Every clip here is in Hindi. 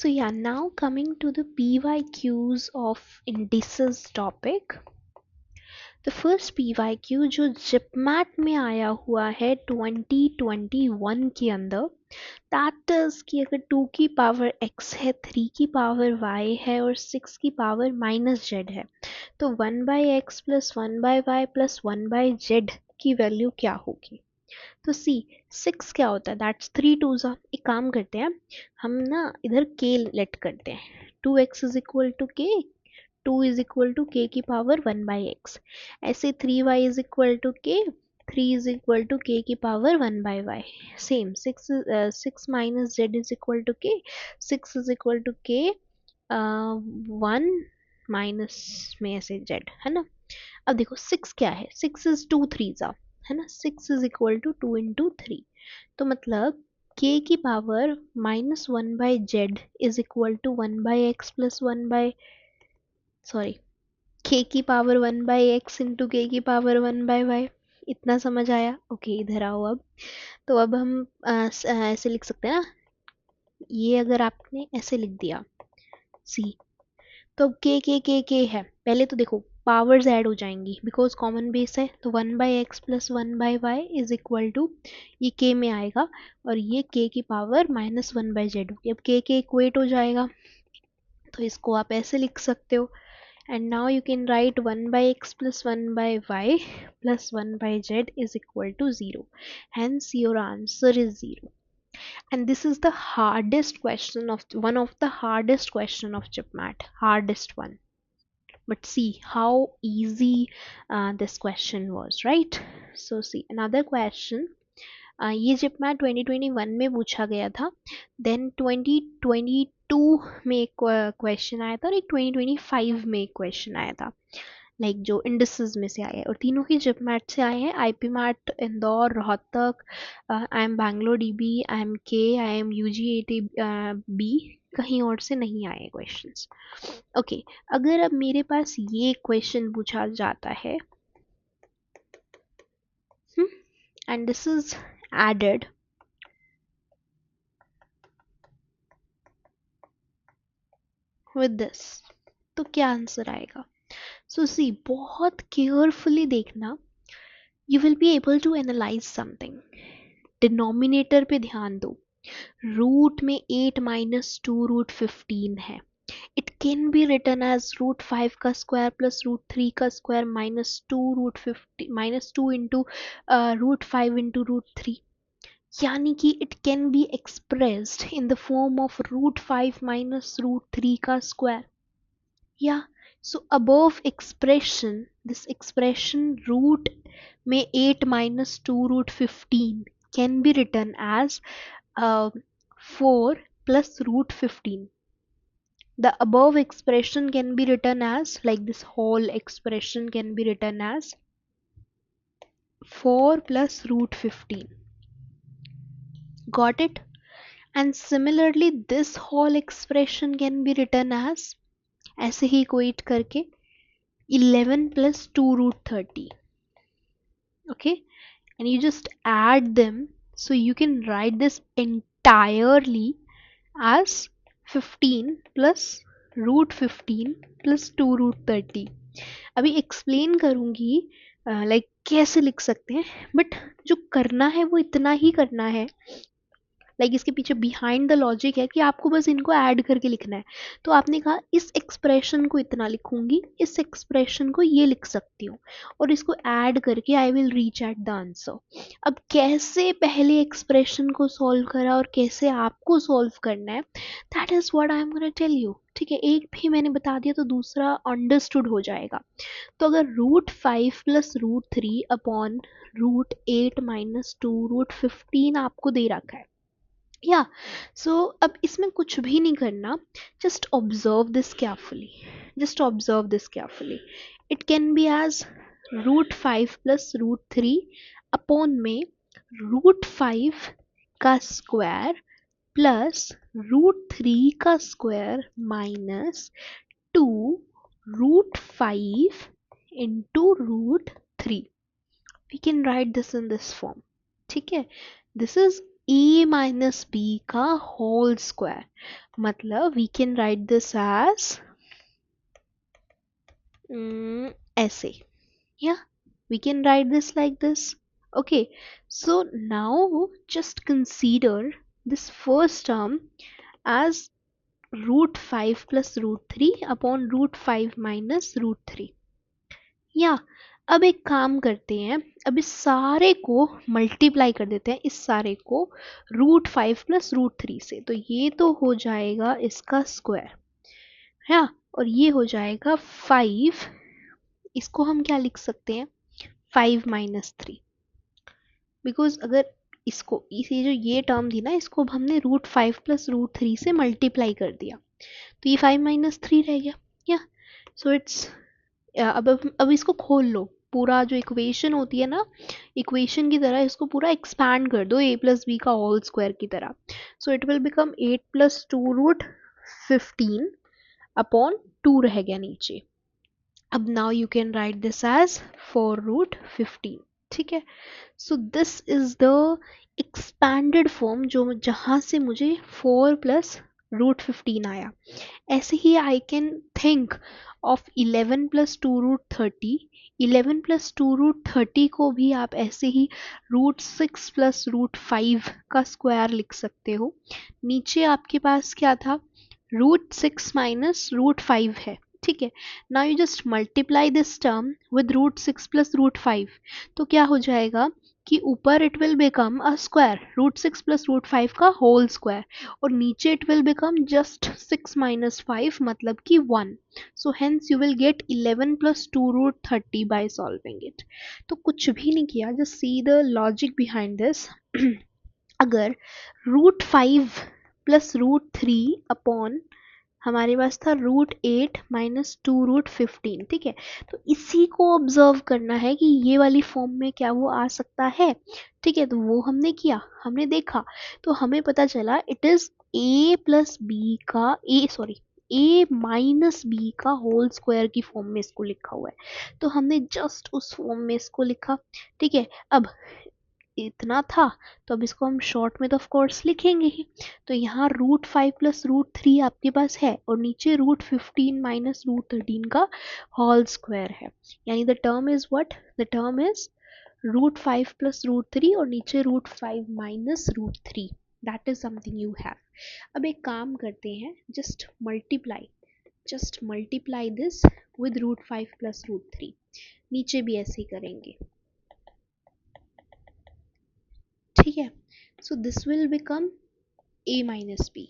So yeah, now coming to the PYQs of indices topic. The first PYQ जो जिपमैट में आया हुआ है 2021 के अंदर, दैट इज कि अगर 2 की पावर x है, 3 की पावर y है और 6 की पावर माइनस z है, तो 1/x plus 1/y plus 1/z की वैल्यू क्या होगी? तो सी 6 क्या होता है? दैट्स 3 2 एक काम करते हैं, हम ना इधर k लेट करते हैं, 2x is equal to k, 2 is equal to k की पावर 1/x, ऐसे 3y is equal to k, 3 is equal to k की power 1/y, same 6 minus z is equal to k, 6 is equal to k 1 minus में ऐसे z है ना। अब देखो 6 क्या है, 6 इज 2 3 है ना, 6 इज इक्वल टू 2 इंटू 3, तो मतलब k की power minus 1/z is equal to 1/x plus 1 by, sorry, k की पावर 1/x इंटू k की पावर 1/y। इतना समझ आया? ओके इधर आओ अब। तो अब हम ऐसे लिख सकते हैं ना, ये अगर आपने ऐसे लिख दिया सी, तो अब के है, पहले तो देखो पावर्स ऐड हो जाएंगी बिकॉज कॉमन बेस है, तो 1/x plus 1/y is equal to, ये के में आएगा और ये के की पावर माइनस 1/z होगी। अब के इक्वेट हो जाएगा, तो इसको आप ऐसे लिख सकते हो, and now you can write 1/x plus 1/y plus 1/z is equal to 0, hence your answer is 0. And this is the hardest question of, one of the hardest question of chipmat, hardest one, but see how easy this question was, right? So see another question, ये जिपमैट 2021 में पूछा गया था, देन 2022 में एक क्वेश्चन आया था और एक 2025 में एक क्वेश्चन आया था, लाइक जो इंडसेस में से आए हैं, और तीनों ही जिपमैट से आए हैं, IPMAT Indore, Rohtak, I M Bangalore DB, I M K, I M UG B, कहीं और से नहीं आए क्वेश्चंस। ओके, अगर अब मेरे पास ये क्वेश्चन पूछा जाता है, and this is added with this, तो क्या आंसर आएगा? सो सी बहुत केयरफुली देखना, you will be able to analyse something. Denominator पे ध्यान दो, रूट में 8 माइनस 2 रूट 15 है, it can be written as root 5 का स्क्वायर प्लस रूट 3 का square minus 2 root 50 minus 2 into root 5 into root 3, यानी कि it can be expressed in the form of root 5 minus root 3 का square. Yeah, so above expression, this expression root में 8 minus 2 root 15 can be written as 4 plus root 15. The above expression can be written as, like this whole expression can be written as 4 plus root 15. Got it? And similarly, this whole expression can be written as, ऐसे ही equate करके 11 plus 2 root 30. Okay, and you just add them, so you can write this entirely as 15 plus root 15 plus 2 root 30. अभी एक्सप्लेन करूंगी लाइक कैसे लिख सकते हैं, बट जो करना है वो इतना ही करना है, लाइक इसके पीछे बिहाइंड द लॉजिक है कि आपको बस इनको ऐड करके लिखना है। तो आपने कहा इस एक्सप्रेशन को इतना लिखूंगी, इस एक्सप्रेशन को ये लिख सकती हूँ, और इसको ऐड करके I will reach at the answer. अब कैसे पहले एक्सप्रेशन को सॉल्व करा और कैसे आपको सॉल्व करना है, that is what I am gonna tell you. ठीक है, एक भी मैंने बता दिया तो दूसरा अंडरस्टूड हो जाएगा। तो अगर root 5 plus root 3 upon root 8 minus 2 root 15 आपको दे रखा है, या सो अब इसमें कुछ भी नहीं करना, just observe this carefully, just observe this carefully. It can be as root 5 plus root 3 upon में root 5 का स्क्वायर प्लस रूट 3 का square minus 2 root 5 into root 3. We can write this in this form. ठीक है, this is a minus B का होल स्क्वायर, मतलब we can write this as ऐसे, या we can write this like this. Okay, so now just consider this first term as root 5 plus root 3 upon root 5 minus root 3, या अब एक काम करते हैं, अब इस सारे को मल्टीप्लाई कर देते हैं, इस सारे को रूट 5 प्लस रूट 3 से, तो ये तो हो जाएगा इसका स्क्वायर, है, और ये हो जाएगा 5, इसको हम क्या लिख सकते हैं 5 माइनस 3, बिकॉज अगर इसको इसे जो ये टर्म थी ना, इसको अब हमने रूट 5 प्लस रूट 3 से मल्टीप्लाई कर दिया, तो ये 5 माइनस 3 रह गया, या सो इट्स, अब इसको खोल लो, पूरा जो इक्वेशन होती है ना, इक्वेशन की तरह इसको पूरा एक्सपैंड कर दो a प्लस बी का होल स्क्वायर की तरह, so it will become 8 plus 2 root 15 upon 2 रह गया नीचे, अब now you can write this as 4 root 15, ठीक है। So this is the expanded form जो जहाँ से मुझे 4 प्लस रूट 15 आया। ऐसे ही I can think of 11 plus 2 root 30, 11 plus 2 root 30 को भी आप ऐसे ही रूट 6 प्लस रूट 5 का स्क्वायर लिख सकते हो। नीचे आपके पास क्या था, रूट 6 माइनस रूट 5 है, ठीक है। Now you just multiply this term with root 6 plus root 5, तो क्या हो जाएगा कि ऊपर it will become a square, root 6 plus root 5 का होल स्क्वायर, और नीचे it will become just 6 minus 5 मतलब कि 1, so hence you will get 11 plus 2 root 30 by solving it. तो कुछ भी नहीं किया, just see the logic behind this. अगर रूट 5 प्लस रूट 3 अपॉन हमारे पास था रूट 8 माइनस 2 रूट 15, ठीक है, तो इसी को ऑब्जर्व करना है कि ये वाली फॉर्म में क्या वो आ सकता है, ठीक है, तो वो हमने किया, हमने देखा, तो हमें पता चला it is A plus B का ए माइनस बी का होल स्क्वायर की फॉर्म में इसको लिखा हुआ है, तो हमने जस्ट उस फॉर्म में इसको लिखा, ठीक है। अब इतना था, तो अब इसको हम शॉर्ट में तो ऑफ कोर्स लिखेंगे ही, तो यहाँ रूट 5 प्लस रूट 3 आपके पास है, और नीचे रूट 15 माइनस रूट 13 का होल स्क्वायर है, यानी the term is what, the term is root 5 plus root 3 और नीचे root 5 minus root 3, that is something you have. अब एक काम करते हैं, just multiply this with root 5 plus root 3, नीचे भी ऐसे ही करेंगे, ठीक है। So this will become a minus b,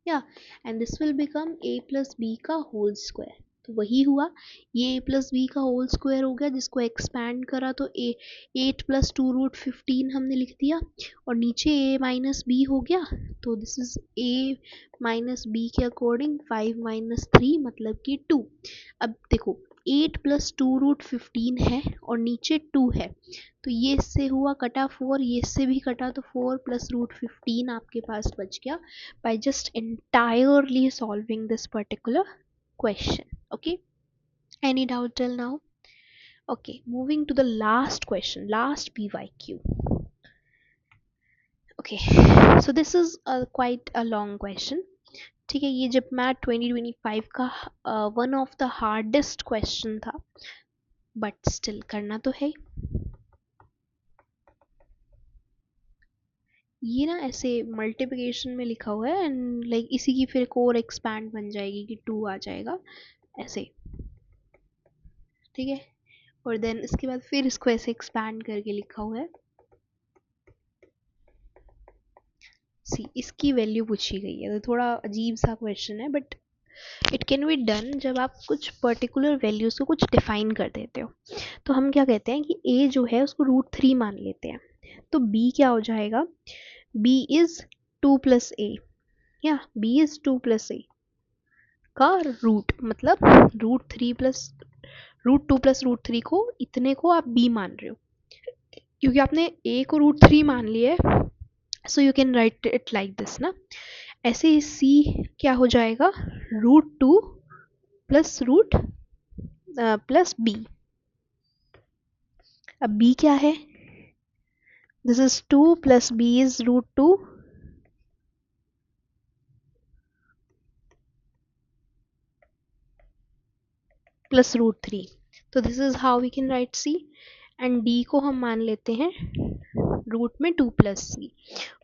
या and this will become a plus B का होल स्क्वायर, तो वही हुआ, ये a प्लस बी का होल स्क्वायर हो गया, जिसको एक्सपैंड करा तो a 8 प्लस 2 रूट 15 हमने लिख दिया, और नीचे a माइनस बी हो गया, तो this is a minus B के अकॉर्डिंग 5 माइनस 3 मतलब कि 2। अब देखो 8 प्लस 2 रूट 15 है और नीचे 2 है, तो ये इससे हुआ कटा 4, ये इससे भी कटा, तो 4 प्लस रूट 15 आपके पास बच गया by just entirely solving this particular question. Okay, any doubt till now? Okay, moving to the last question, last pyq. Okay, so this is quite a long question, ठीक है। ये जब मैथ 2025 का one of the hardest question था, बट स्टिल करना तो है। ये ना ऐसे मल्टीप्लिकेशन में लिखा हुआ है, एंड लाइक इसी की फिर एक और एक्सपैंड बन जाएगी कि 2 आ जाएगा ऐसे, ठीक है, और देन इसके बाद फिर इसको ऐसे एक्सपैंड करके लिखा हुआ है। सी इसकी वैल्यू पूछी गई है, तो थोड़ा अजीब सा क्वेश्चन है, but it can be done जब आप कुछ पर्टिकुलर वैल्यूज को कुछ डिफाइन कर देते हो। तो हम क्या कहते हैं कि a जो है उसको रूट 3 मान लेते हैं, तो b क्या हो जाएगा, b इज 2 प्लस a, या b इज 2 प्लस a का रूट, मतलब रूट 2 प्लस रूट 3 को, इतने को आप b मान रहे हो, क्योंकि आपने a को रूट 3 मान लिया है, so you can write it like this ना, ऐसे ही c क्या हो जाएगा, root 2 plus root plus b। अब b क्या है, This is 2 plus b is root 2 plus root 3. तो this is how we can write c, and d को हम मान लेते हैं रूट में 2 plus c,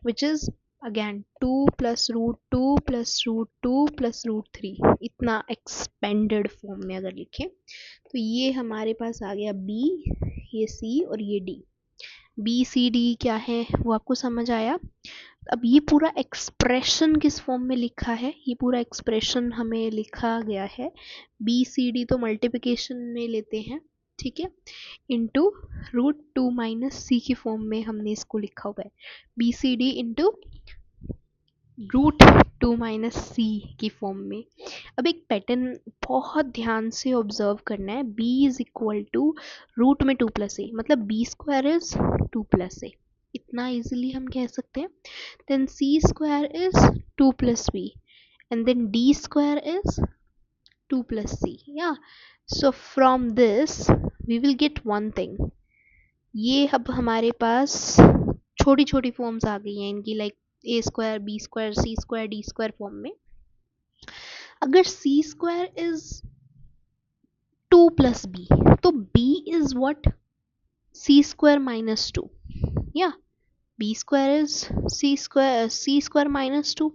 which is again 2 plus root 2 plus root 2 plus root 3. इतना एक्सपेंडेड फॉर्म में अगर लिखें तो ये हमारे पास आ गया b, ये c और ये d. बी सी डी क्या है वो आपको समझ आया. अब ये पूरा एक्सप्रेशन किस फॉर्म में लिखा है, ये पूरा एक्सप्रेशन हमें लिखा गया है बी सी डी तो मल्टीप्लिकेशन में लेते हैं, ठीक है, इंटू रूट 2 माइनस सी की फॉर्म में हमने इसको लिखा हुआ है, B C D into root 2 minus C की फॉर्म में. अब एक पैटर्न बहुत ध्यान से ऑब्जर्व करना है. b is equal to root में 2 प्लस ए, मतलब b square is 2 plus A, इतना इजीली हम कह सकते हैं. Then c square is 2 plus b and then d square is 2 plus c. या so from this we will get one thing. ये अब हमारे पास छोटी छोटी फॉर्म्स आ गई हैं इनकी, like A square B square C square D square form में. अगर C square is 2 plus B तो B is what, C square minus 2. या B square is C square minus 2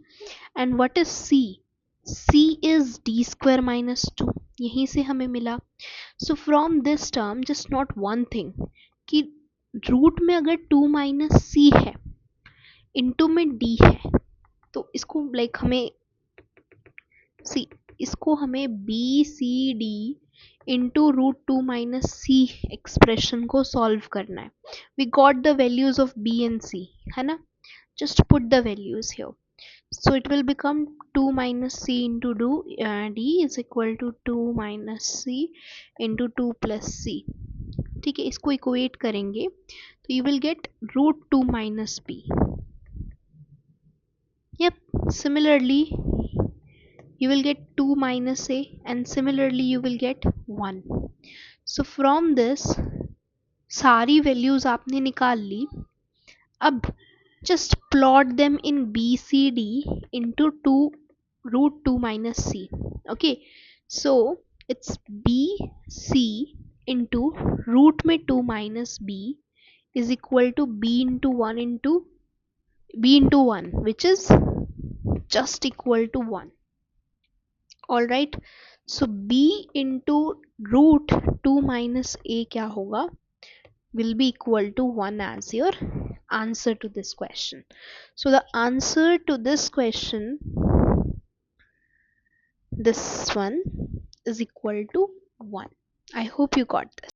and what is C, C is D square minus 2. यहीं से हमें मिला. So from this term just note one thing कि रूट में अगर 2 माइनस सी है इंटू में डी है तो इसको लाइक हमें सी, इसको हमें B C D into root 2 minus C expression को सॉल्व करना है. We got the values of B and C, है ना, just put the values here. So it will become 2 minus c into d is equal to 2 minus c into 2 plus c. ठीक है, इसको इक्वेट करेंगे तो you will get root 2 minus b. Yep, similarly you will get 2 minus a and similarly you will get 1. So from this सारी वैल्यूज आपने निकाल ली. अब just plot them in BCD into 2 root 2 minus c. Okay, so it's BC into root में 2 minus b is equal to b into 1 into b into 1, which is just equal to 1. Alright, so b into root 2 minus a क्या होगा, will be equal to 1 as your answer to this question. So the answer to this question, this one, is equal to 1. I hope you got this.